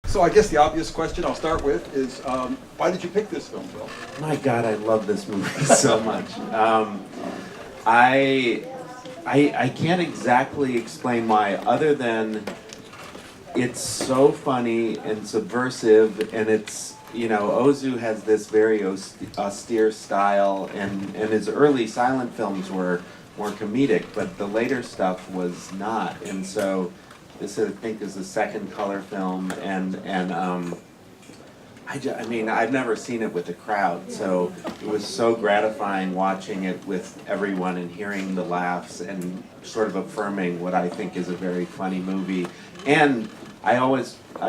So I guess the obvious question I'll start with is, why did you pick this film, Bill? My God, I love this movie so much. I can't exactly explain why, other than it's so funny and subversive, and it's, you know, Ozu has this very austere style, and his early silent films were more comedic, but the later stuff was not, and so this, I think, is the second color film, and I mean, I've never seen it with a crowd, so it was so gratifying watching it with everyone and hearing the laughs and sort of affirming what I think is a very funny movie. And I'm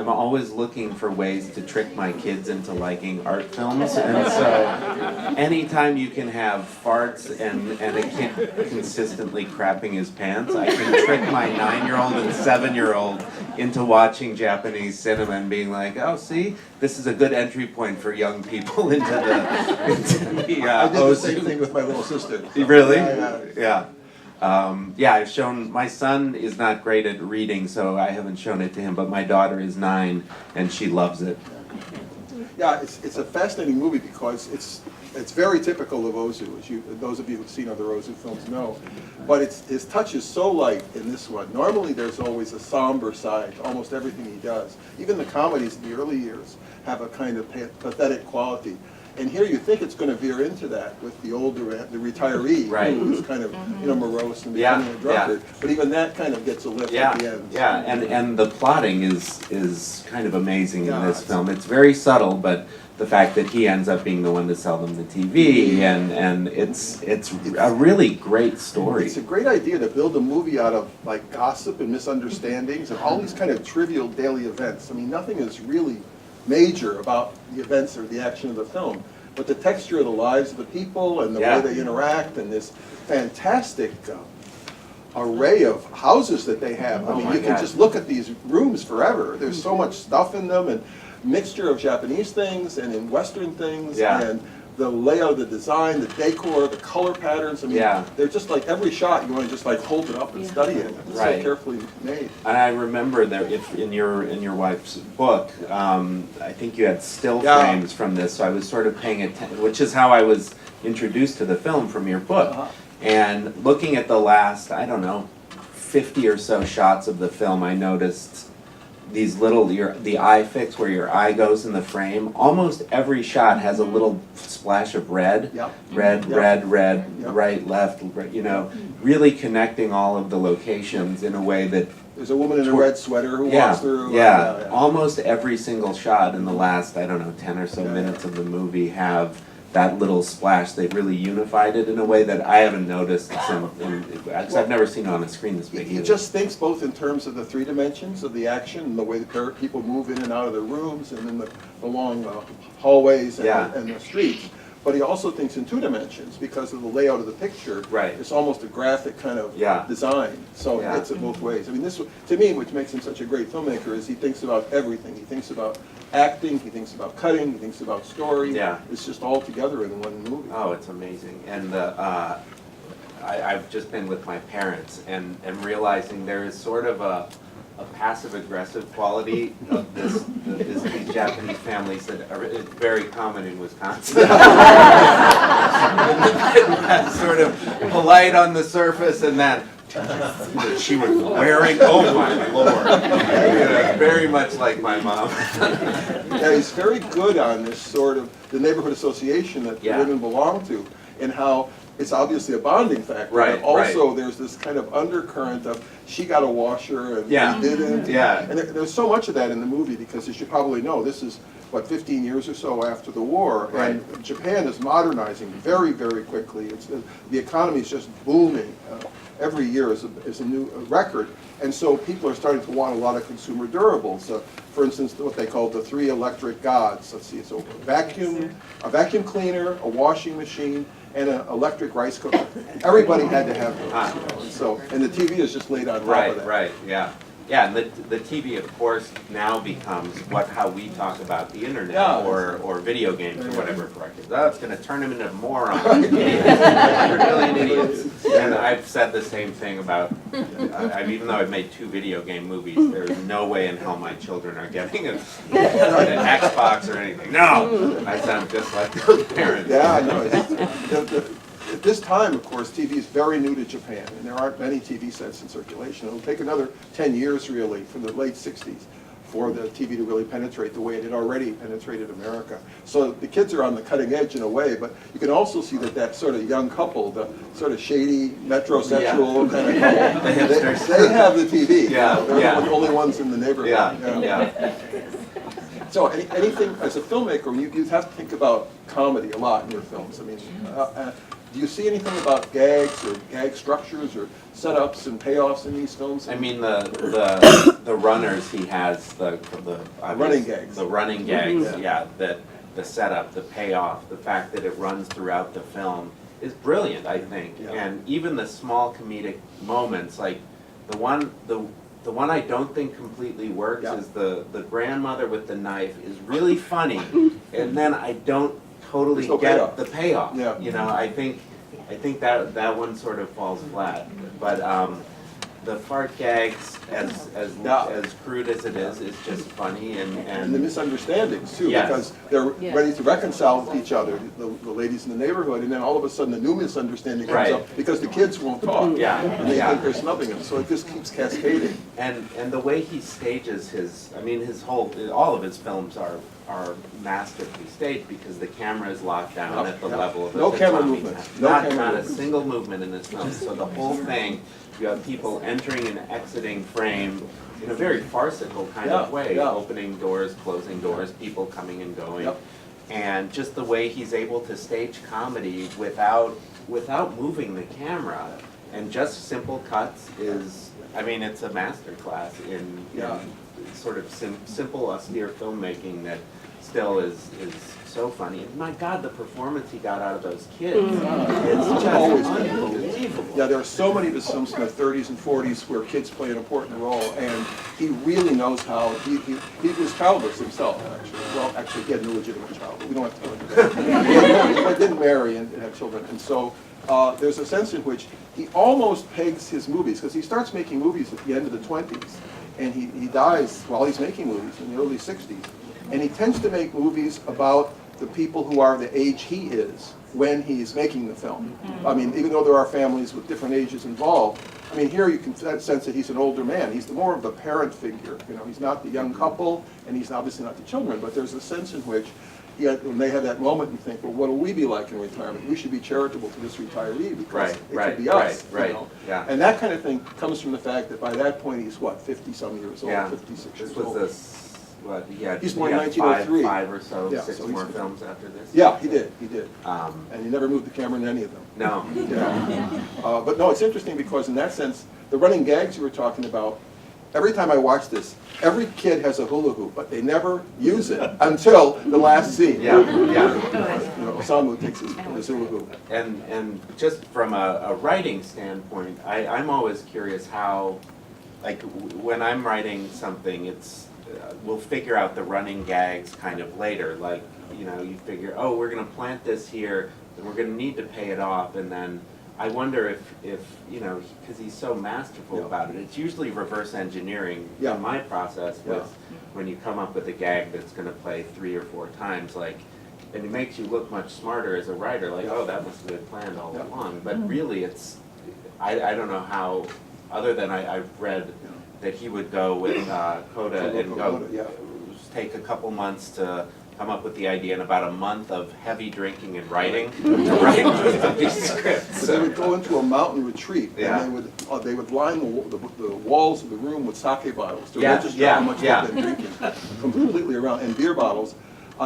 always looking for ways to trick my kids into liking art films, and so anytime you can have farts and a kid consistently crapping his pants, I can trick my 9-year-old and 7-year-old into watching Japanese cinema and being like, oh, see, this is a good entry point for young people into the I did the same thing with my little sister. So. Really? Yeah. Yeah, I've shown, my son is not great at reading, so I haven't shown it to him, but my daughter is 9, and she loves it. Yeah, it's a fascinating movie because it's very typical of Ozu, as those of you who've seen other Ozu films know. But his touch is so light in this one. Normally there's always a somber side to almost everything he does. Even the comedies in the early years have a kind of pathetic quality. And here you think it's going to veer into that with the retiree, right, who's kind of morose and becoming a drunkard. Yeah. But even that kind of gets a lift at the end. Yeah, and the plotting is kind of amazing in this film. It's very subtle, but the fact that he ends up being the one to sell them the TV, and it's a really great story. It's a great idea to build a movie out of like gossip and misunderstandings and all these kind of trivial daily events. I mean, nothing is really major about the events or the action of the film, but the texture of the lives of the people and the way they interact and this fantastic array of houses that they have. I mean, you can just look at these rooms forever. There's so much stuff in them, and mixture of Japanese things and in Western things, and the layout, the design, the decor, the color patterns. I mean, they're just like every shot you want to just like hold it up and study it. It's so carefully made. And I remember that if in your wife's book, I think you had still frames from this, so I was sort of paying attention, which is how I was introduced to the film from your book. And looking at the last, I don't know, 50 or so shots of the film, I noticed these little, the eye fix where your eye goes in the frame, almost every shot has a little splash of red, red, right, left, you know, really connecting all of the locations in a way that... There's a woman in a red sweater who walks through. Almost every single shot in the last, I don't know, 10 or so minutes of the movie have that little splash. They really unified it in a way that I haven't noticed because I've never seen it on a screen this big either. He just thinks both in terms of the 3 dimensions of the action and the way the people move in and out of their rooms and in the long hallways and the streets. But he also thinks in 2 dimensions because of the layout of the picture. It's almost a graphic kind of design. So it's in both ways. I mean, this, to me, which makes him such a great filmmaker is he thinks about everything. He thinks about acting, he thinks about cutting, he thinks about story. It's just all together in one movie. Oh, it's amazing. And I've just been with my parents and realizing there is sort of a passive-aggressive quality of these Japanese families that are very common in Wisconsin. That's sort of polite on the surface, and that she was wearing, oh my lord, very much like my mom. He's very good on this sort of the neighborhood association that the women belong to, and how it's obviously a bonding factor. But also there's this kind of undercurrent of she got a washer and he didn't. And there's so much of that in the movie because, as you probably know, this is, what, 15 years or so after the war, and Japan is modernizing very, very quickly. The economy is just booming. Every year is a new record, and so people are starting to want a lot of consumer durables. For instance, what they call the 3 electric gods. Let's see, so a vacuum cleaner, a washing machine, and an electric rice cooker. Everybody had to have those. And the TV is just laid on top of that. Yeah, and the TV, of course, now becomes how we talk about the internet or video games or whatever for our kids. Oh, it's going to turn them into morons. They're million idiots. And I've said the same thing about, even though I've made 2 video game movies, there's no way in hell my children are getting an Xbox or anything. No! I sound just like those parents. Yeah, I know. At this time, of course, TV is very new to Japan, and there aren't many TV sets in circulation. It'll take another 10 years, really, from the late 60s for the TV to really penetrate the way it had already penetrated America. So the kids are on the cutting edge in a way, but you can also see that sort of young couple, the sort of shady, metrosexual kind of couple, The hipsters. they have the TV. Yeah, They're the only ones in the neighborhood. Yeah. So anything, as a filmmaker, you have to think about comedy a lot in your films. I mean, do you see anything about gags or gag structures or setups and payoffs in these films? I mean, the runners he has, the running gags. The running gags, the setup, the payoff, the fact that it runs throughout the film is brilliant, I think. Yeah. And even the small comedic moments, like the one I don't think completely works is the grandmother with the knife is really funny, and then I don't totally get the payoff. Yeah. You know, I think that one sort of falls flat. But the fart gags, as crude as it is just funny and the misunderstandings too, Yes. because they're ready to reconcile with each other, the ladies in the neighborhood, and then all of a sudden a new misunderstanding comes up because the kids won't talk. Yeah. And they think they're snubbing him, so it just keeps cascading. And the way he stages all of his films are masterfully staged because the camera is locked down at the level of no camera movement. Not a single movement in this film. So the whole thing, you have people entering and exiting frame in a very farcical kind of way, opening doors, closing doors, people coming and going. Yep. And just the way he's able to stage comedy without moving the camera and just simple cuts is, I mean, it's a master class in sort of simple, austere filmmaking that still is so funny. And my God, the performance he got out of those kids. It's just unbelievable. Yeah, there are so many of his films from the 30s and 40s where kids play an important role, and he really knows how. He was childless himself, actually. Well, actually, he had an illegitimate child, but we don't have to go into that. He didn't marry and have children, and so there's a sense in which he almost pegs his movies, because he starts making movies at the end of the 20s, and he dies while he's making movies in the early 60s. And he tends to make movies about the people who are the age he is when he's making the film. I mean, even though there are families with different ages involved, I mean, here you can sense that he's an older man. He's more of the parent figure. You know, he's not the young couple, and he's obviously not the children, but there's a sense in which when they have that moment, you think, well, what will we be like in retirement? We should be charitable to this retiree because it could be us. Right. You know? Yeah. And that kind of thing comes from the fact that by that point he's, 50-some years old, 56 years old. He's born in 1903. Five or so, Yeah, 6 so more he's- films after this. Yeah, he did. And he never moved the camera in any of them. No. But no, it's interesting because in that sense, the running gags you were talking about, every time I watch this, every kid has a hula hoop, but they never use it until the last scene. Yeah. You know, Osamu takes his hula hoop. And just from a writing standpoint, I'm always curious how, like, when I'm writing something, it's we'll figure out the running gags kind of later. Like, you know, you figure, oh, we're going to plant this here, and we're going to need to pay it off, and then I wonder if you know, because he's so masterful about it, it's usually reverse engineering in my process with when you come up with a gag that's going to play 3 or 4 times, like, and it makes you look much smarter as a writer, like, oh, that must have been planned all along. But really, it's, I don't know how, other than I've read that he would go with Coda and go take a couple months to come up with the idea and about a month of heavy drinking and writing to write these scripts. So they would go into a mountain retreat and they would line the walls of the room with sake bottles to register how much they've been drinking, completely around, and beer bottles.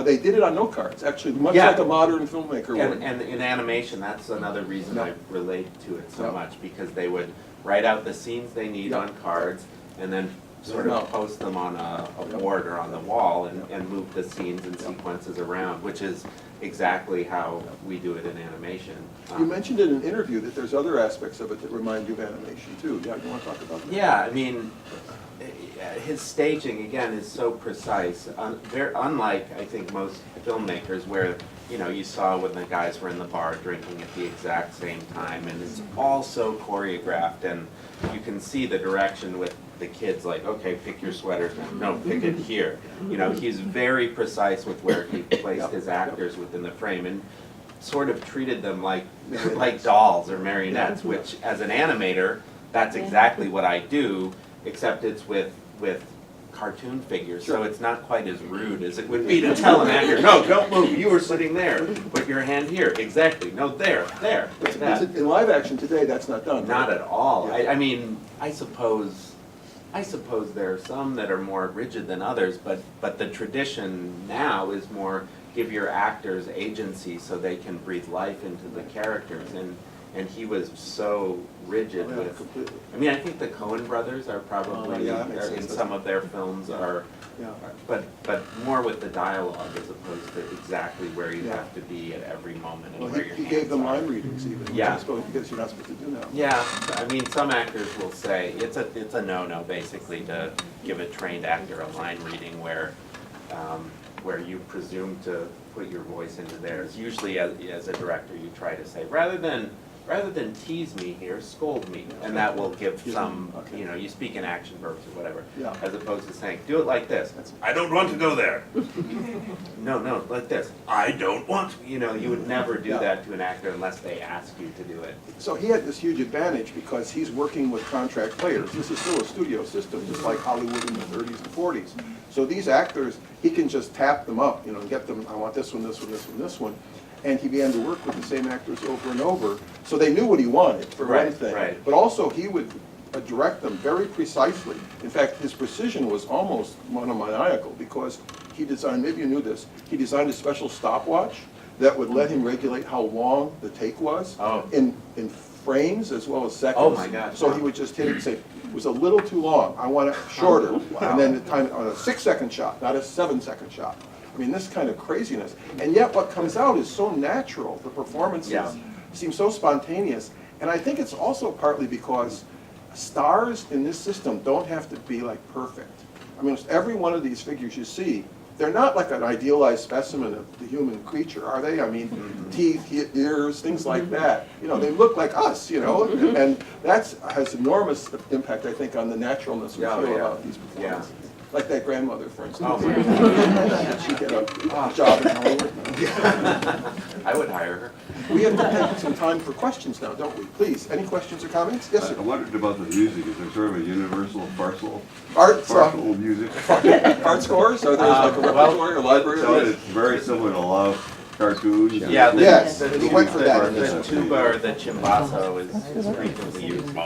They did it on note cards, actually, much like a modern filmmaker would. And in animation, that's another reason I relate to it so much, because they would write out the scenes they need on cards, and then sort of post them on a board or on the wall and move the scenes and sequences around, which is exactly how we do it in animation. You mentioned in an interview that there's other aspects of it that remind you of animation too. Yeah, you want to talk about that? Yeah, I mean, his staging, again, is so precise. Unlike, I think, most filmmakers where, you know, you saw when the guys were in the bar drinking at the exact same time, and it's all so choreographed, and you can see the direction with the kids, like, okay, pick your sweater, no, pick it here. You know, he's very precise with where he placed his actors within the frame, and sort of treated them like dolls or marionettes, which as an animator, that's exactly what I do, except it's with cartoon figures, so it's not quite as rude as it would be to tell an actor, no, don't move, you were sitting there, put your hand here, exactly, no, there, like that. In live action today, that's not done. Not at all. I mean, I suppose there are some that are more rigid than others, but the tradition now is more give your actors agency so they can breathe life into the characters, and he was so rigid with. Completely. I mean, I think the Coen brothers are probably in some of their films but more with the dialogue as opposed to exactly where you have to be at every moment. And where he gave them line readings even. Yeah. Because you're not supposed to do now. Yeah, I mean, some actors will say it's a no-no basically to give a trained actor a line reading where you presume to put your voice into theirs. Usually, as a director, you try to say rather than tease me here, scold me, and that will give some, you know, you speak in action verbs or whatever, as opposed to saying, do it like this. I don't want to go there. No, like this. I don't want to. You know, you would never do that to an actor unless they ask you to do it. So he had this huge advantage because he's working with contract players. This is still a studio system, just like Hollywood in the 30s and 40s. So these actors, he can just tap them up, you know, and get them, I want this one, this one, this one, this one. And he began to work with the same actors over and over. So they knew what he wanted, for one thing. But also he would direct them very precisely. In fact, his precision was almost monomaniacal because he designed, maybe you knew this, he designed a special stopwatch that would let him regulate how long the take was in frames as well as seconds. Oh my gosh. So he would just hit it and say, it was a little too long, I want it shorter. And then the time on a 6-second shot, not a 7-second shot. I mean, this kind of craziness. And yet what comes out is so natural. The performances seem so spontaneous. And I think it's also partly because stars in this system don't have to be like perfect. I mean, every one of these figures you see, they're not like an idealized specimen of the human creature, are they? I mean, teeth, ears, things like that. You know, they look like us, you know, and that has enormous impact, I think, on the naturalness we feel about these performances. Like that grandmother, for instance. Oh my God. Did she get a job in Hollywood? I would hire her. We have to take some time for questions now, don't we? Please, any questions or comments? Yes, sir. I wondered about the music. Is there sort of a universal partial music? Art scores? Are there like a repertoire or library? So it's very similar to a lot of cartoons. Yeah, yes, we went for that. The tuba or the chimbasso is frequently used.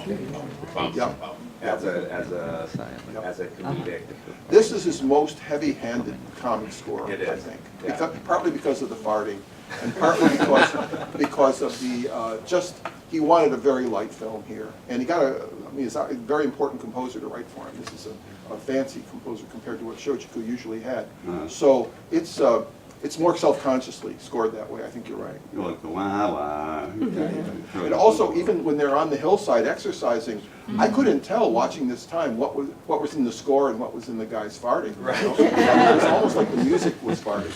As a comedic. This is his most heavy-handed comic score, It is. I think. Partly because of the farting, and partly because of the he wanted a very light film here, and he got he's a very important composer to write for him. This is a fancy composer compared to what Shochiku usually had. So it's more self-consciously scored that way. I think you're right. You like the wah-wah. And also, even when they're on the hillside exercising, I couldn't tell watching this time what was in the score and what was in the guy's farting. Right. You know? It was almost like the music was farting.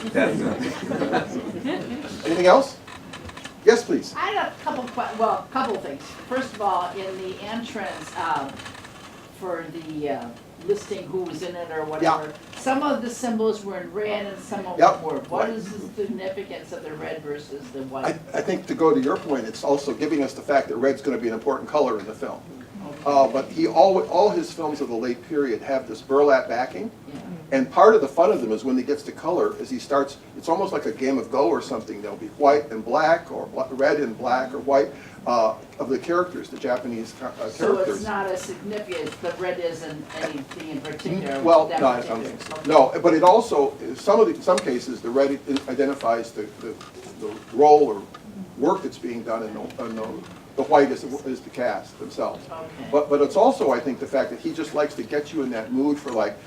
Anything else? Yes, please. I had a couple things. First of all, in the entrance for the listing who was in it or whatever, some of the symbols were in red and some of them were. What is the significance of the red versus the white? I think to go to your point, it's also giving us the fact that red's going to be an important color in the film. But all his films of the late period have this burlap backing. And part of the fun of them is when he gets to color, as he starts, it's almost like a game of Go or something. There'll be white and black, or red and black, or white of the characters, the Japanese characters. So it's not as significant, the red isn't anything in particular? Well, no, I don't think so. No, but it also, some cases, the red identifies the role or work that's being done, and the white is the cast themselves. Okay. But it's also, I think, the fact that he just likes to get you in that mood for like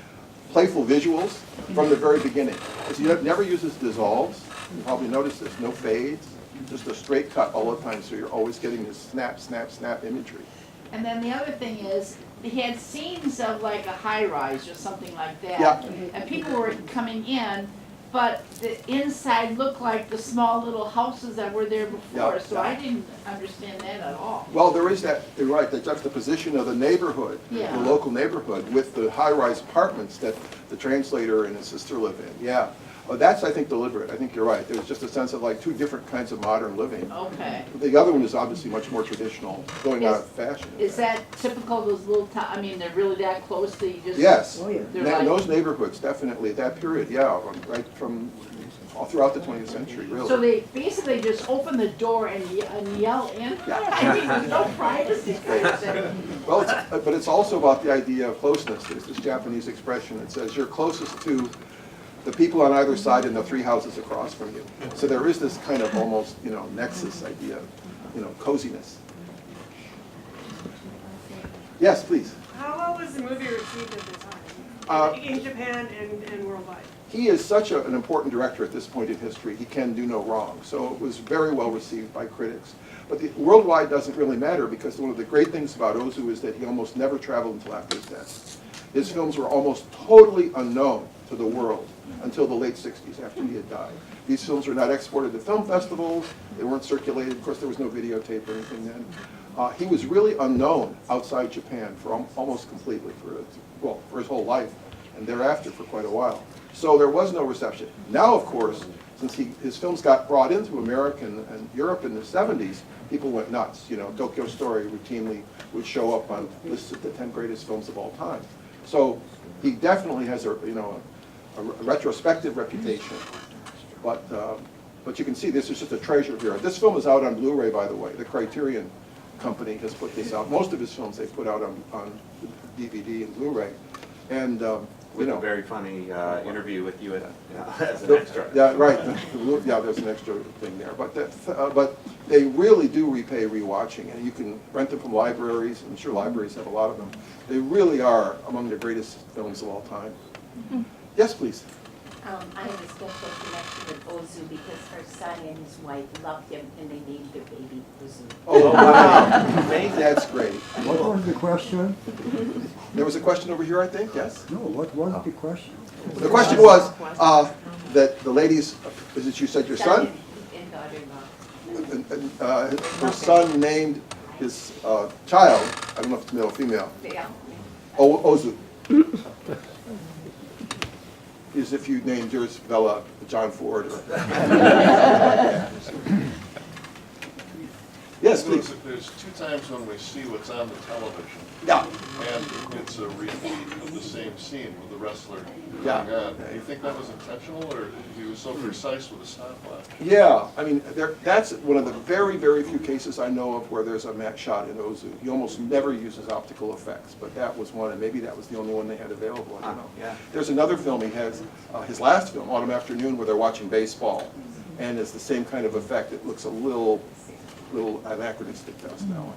playful visuals from the very beginning. Because he never uses dissolves. You probably noticed this. No fades. Just a straight cut all the time. So you're always getting this snap, snap, snap imagery. And then the other thing is, they had scenes of like a high-rise or something like that. Yeah. And people were coming in, but the inside looked like the small little houses that were there before, Yeah, so yeah. I didn't understand that at all. Well, there is that, you're right, the juxtaposition of the neighborhood, Yeah. the local neighborhood, with the high-rise apartments that the translator and his sister live in, yeah. Well, that's, I think, deliberate. I think you're right. There's just a sense of like two different kinds of modern living. Okay. The other one is obviously much more traditional, going out of fashion. Is that typical of those little I mean, they're really that close that you just? Yes. Oh, yeah. They're In like, those neighborhoods, definitely, at that period, yeah, right from all throughout the 20th century, really. so they basically just open the door and yell in? I mean, there's no privacy. Well, but it's also about the idea of closeness. There's this Japanese expression that says you're closest to the people on either side and the three houses across from you. So there is this kind of almost, nexus idea, coziness. Yes, please. How well was the movie received at the Uh, time, in Japan and worldwide? He is such an important director at this point in history. He can do no wrong. So it was very well received by critics. But the worldwide doesn't really matter because one of the great things about Ozu is that he almost never traveled until after his death. His films were almost totally unknown to the world until the late 60s, after he had died. These films were not exported to film festivals. They weren't circulated. Of course, there was no videotape or anything then. He was really unknown outside Japan for almost completely, for his whole life, and thereafter for quite a while. So there was no reception. Now, of course, since his films got brought into America and Europe in the 70s, people went nuts. Tokyo Story routinely would show up on lists of the 10 greatest films of all time. So he definitely has a retrospective reputation. But you can see this is just a treasure here. This film is out on Blu-ray, by the way. The Criterion Company has put this out. Most of his films they put out on DVD and Blu-ray. And With a very funny interview with you as an extra. Yeah, right. Yeah, there's an extra thing there. But they really do repay rewatching, and you can rent them from libraries. I'm sure libraries have a lot of them. They really are among the greatest films of all time. Yes, please. I have a special connection with Ozu because her son and his wife loved him and they named their baby Ozu. Oh, wow. That's great. What was the question? There was a question over here, I think, yes? No, what was the question? The question was that the ladies, is it you said your son? And daughter-in-law. Her son named his child, I don't know if it's male or female, Yeah. Ozu. As if you named yours Bella, John Ford. Yes, please. There's two times when we see what's on the television. Yeah. And it's a repeat of the same scene with the wrestler Yeah. going on. Do you think that was intentional, or he was so precise with the stopwatch? Yeah, I mean, that's one of the very, very few cases I know of where there's a matte shot in Ozu. He almost never uses optical effects, but that was one, and maybe that was the only one they had available, I don't know. Yeah. There's another film he has, his last film, Autumn Afternoon, where they're watching baseball, and it's the same kind of effect. It looks a little anachronistic to us now.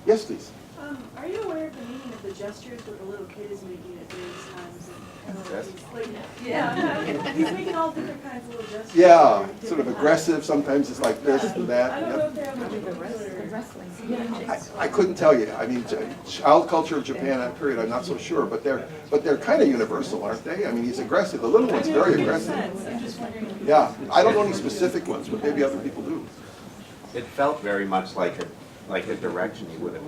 Yes, please. Are you aware of the meaning of the gestures that the little kid is making at various times? He's making all different kinds of little gestures. Yeah, at sort of different aggressive. times. Sometimes it's like this and that. I don't Yep. know if they're on I couldn't tell you. I mean, child culture of Japan that period, I'm not so sure, but they're kind of universal, aren't they? I mean, he's aggressive. The little one's very aggressive. I'm just wondering. Yeah, I don't know any specific ones, but maybe other people do. It felt very much like a direction he would have.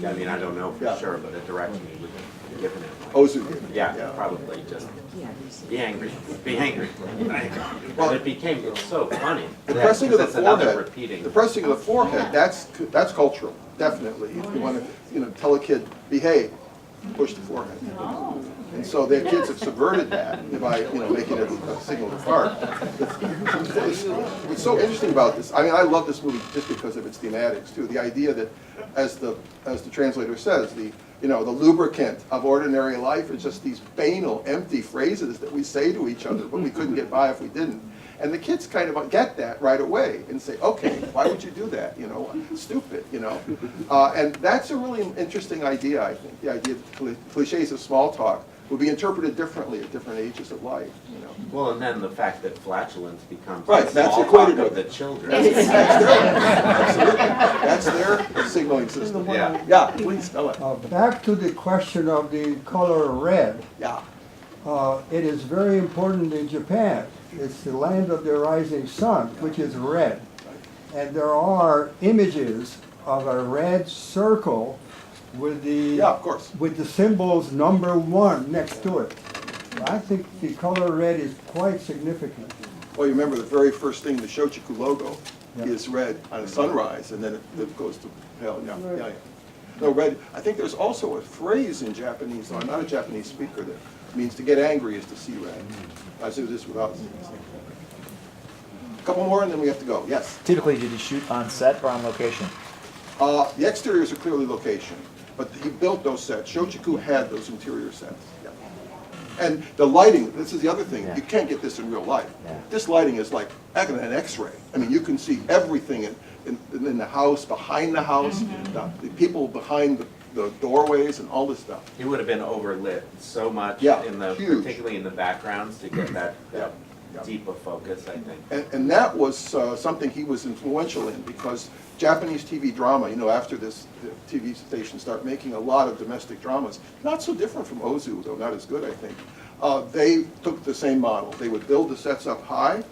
I mean, I don't know for Yeah. sure, but a direction he would have given it. Ozu. Yeah, probably just be angry, be angry. Well, And it became so funny. The pressing of the That's another forehead. repeating. The pressing of the forehead. That's cultural, definitely. If you want to, tell a kid behave, push the forehead. And so their kids have subverted that by, making it a signal to fart. What's so interesting about this, I mean, I love this movie just because of its thematics too. The idea that, as the translator says, You know, the lubricant of ordinary life is just these banal, empty phrases that we say to each other, but we couldn't get by if we didn't. And the kids kind of get that right away and say, okay, why would you do that? You know, stupid, you know. And that's a really interesting idea, I think. The idea that cliches of small talk will be interpreted differently at different ages of life, you know. Well, and then the fact that flatulence becomes Right, the that's small equated talk with of the children. That's their signaling system. Yeah. Yeah, please, Ellen. Back to the question of the color red. Yeah. It is very important in Japan. It's the land of the rising sun, which is red. And there are images of a red circle with the Yeah, of course. with the symbols #1 next to it. I think the color red is quite significant. Well, you remember the very first thing, the Shochiku logo Yeah. is red on a sunrise, and then it goes to hell. Yeah, yeah, yeah. No, red. I think there's also a phrase in Japanese. I'm not a Japanese speaker that means to get angry is to see red. I do this without. A couple more, and then we have to go. Yes. Typically, did you shoot on set or on location? The exteriors are clearly location, but he built those sets. Shochiku had those interior sets. Yeah. And the lighting, this is the other thing, Yeah. you can't get this in real life. Yeah. This lighting is like an X-ray. I mean, you can see everything in the house, behind the house, the people behind the doorways and all this stuff. It would have been overlit so much Yeah, in the, huge. particularly in the backgrounds to get that Yeah. Yeah. deep of focus, I think. And that was something he was influential in, because Japanese TV drama, you know, after this, the TV stations start making a lot of domestic dramas, not so different from Ozu, though not as good, I think. They took the same model. They would build the sets up high,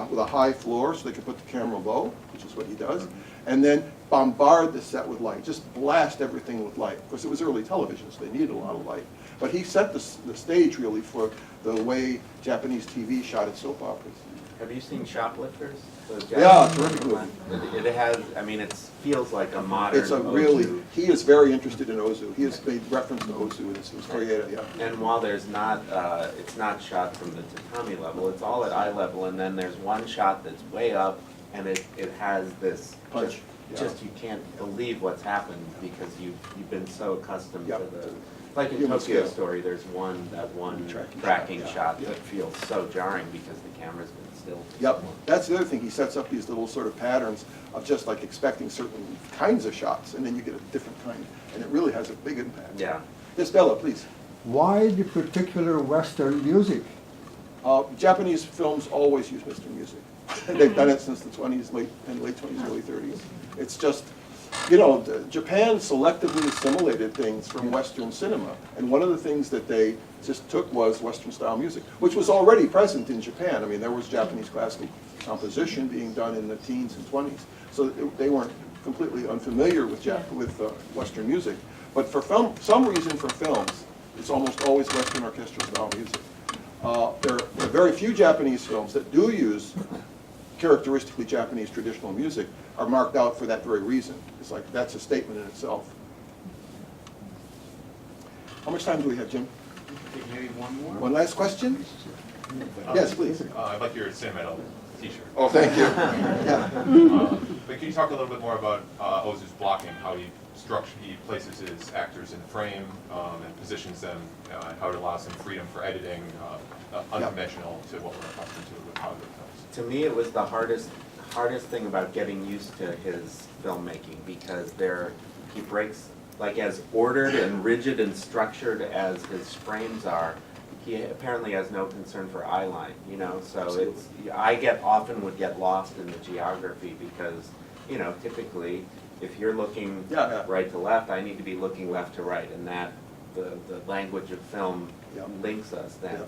with a high floor, so they could put the camera low, which is what he does, and then bombard the set with light, just blast everything with light. Of course, it was early television, so they needed a lot of light. But he set the stage, really, for the way Japanese TV shot its soap operas. Have you seen Shoplifters? Yeah, terrific movie. It has, I mean, it feels like a modern It's a Ozu. really, he is very interested in Ozu. He has made reference to Ozu in his creator, yeah. And while there's not, it's not shot from the tatami level, it's all at eye level, and then there's one shot that's way up, and it has this Punch, just you can't believe what's happened because you've been so accustomed Yeah. to the, like in Human Tokyo scale. Story, there's one tracking shot, shot yeah. that feels so jarring because the camera's been still. for so Yep, long. that's the other thing. He sets up these little sort of patterns of just like expecting certain kinds of shots, and then you get a different kind, and it really has a big impact. Yeah. Yes, Bella, please. Why the particular Western music? Japanese films always use Western music. They've done it since the 20s, late 20s, early 30s. It's just, you know, Japan selectively assimilated things from Western cinema. And one of the things that they just took was Western style music, which was already present in Japan. I mean, there was Japanese classical composition being done in the teens and 20s. So they weren't completely unfamiliar with Western music. But for some reason for films, it's almost always Western orchestral style music. There are very few Japanese films that do use characteristically Japanese traditional music are marked out for that very reason. It's like, that's a statement in itself. How much time do we have, Jim? Maybe one more? One last question? Yes, please. I like your sentimental t-shirt. Oh, thank you. Yeah. But can you talk a little bit more about Ozu's blocking, how he places his actors in frame and positions them, and how it allows him freedom for editing, unconventional to what we're accustomed to with Hollywood films? To me, it was the hardest thing about getting used to his filmmaking because he breaks, like as ordered and rigid and structured as his frames are, he apparently has no concern for eye line, you know, so often would get lost in the geography because, you know, typically if you're looking right to left, I need to be looking left to right, and that, the language of film links us then.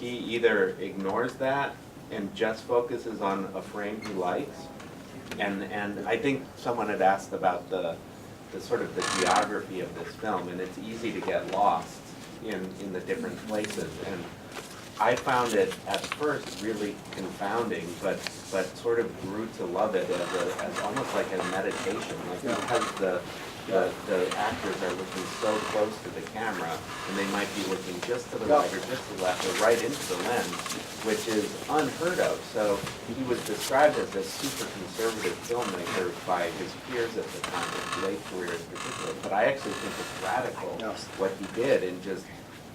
He either ignores that and just focuses on a frame he likes, and I think someone had asked about the sort of the geography of this film, and it's easy to get lost in the different places, and I found it at first really confounding, but sort of grew to love it as almost like a meditation, like because the actors are looking so close to the camera, and they might be looking just to the right or just to the left or right into the lens, which is unheard of. So he was described as a super conservative filmmaker by his peers at the time, his late career in particular. But I actually think it's radical what he did in just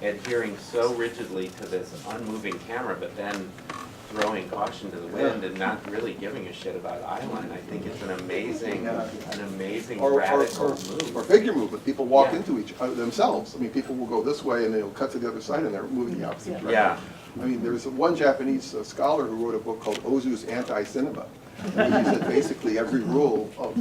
adhering so rigidly to this unmoving camera, but then throwing caution to the wind and not really giving a shit about eyeline. I think it's an amazing radical move. Or figure movement. People walk into each other themselves. I mean, people will go this way and they'll cut to the other side and they're moving the opposite direction. Yeah. I mean, there's one Japanese scholar who wrote a book called Ozu's Anti-Cinema. He said basically every rule of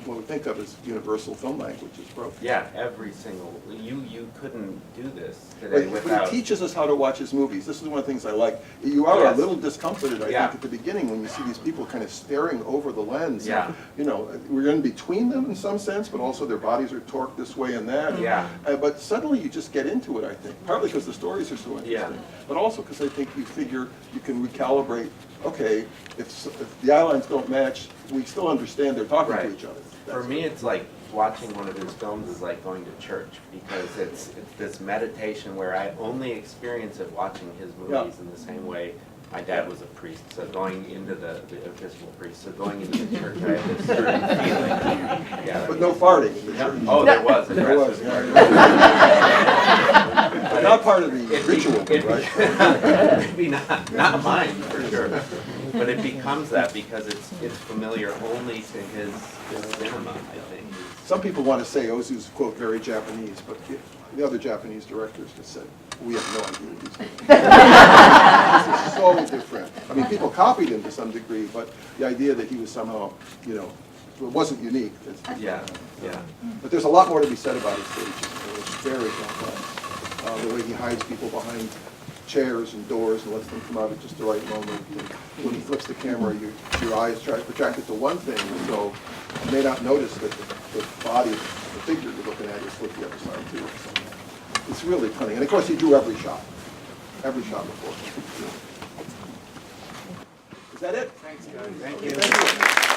what we think of as universal film language is broken. Yeah, every single, you couldn't do this today But without. he teaches us how to watch his movies. This is one of the things I like. You are a little discomforted, I think, at the beginning when you see these people kind of staring over the lens. Yeah. You know, we're in between them in some sense, but also their bodies are torqued this way and that. Yeah. But suddenly you just get into it, I think. Partly because the stories are so interesting, but also because I think you figure you can recalibrate. Okay, if the eye lines don't match, we still understand they're talking to each other. For me, it's like watching one of his films is like going to church, because it's this meditation where I only experience it watching his movies in the same way. My dad was a priest, so going into the Episcopal priest, so going into the church, I have this certain feeling. Yeah. But no farting. Oh, there was. There was. Not part of the ritual, right? Maybe not mine, for sure. But it becomes that because it's familiar only to his cinema, I think. Some people want to say Ozu's, quote, very Japanese, but the other Japanese directors just said, we have no idea what he's doing. This is so different. I mean, people copied him to some degree, but the idea that he was somehow, you know, it wasn't unique. Yeah. But there's a lot more to be said about his stages. It's very complex. The way he hides people behind chairs and doors and lets them come out at just the right moment. And when he flips the camera, your eyes try to project it to one thing, so you may not notice that the body of the figure you're looking at is flipped the other side too. So it's really cunning. And of course, he drew every shot before. Is that it? Thanks, guys. Thank you.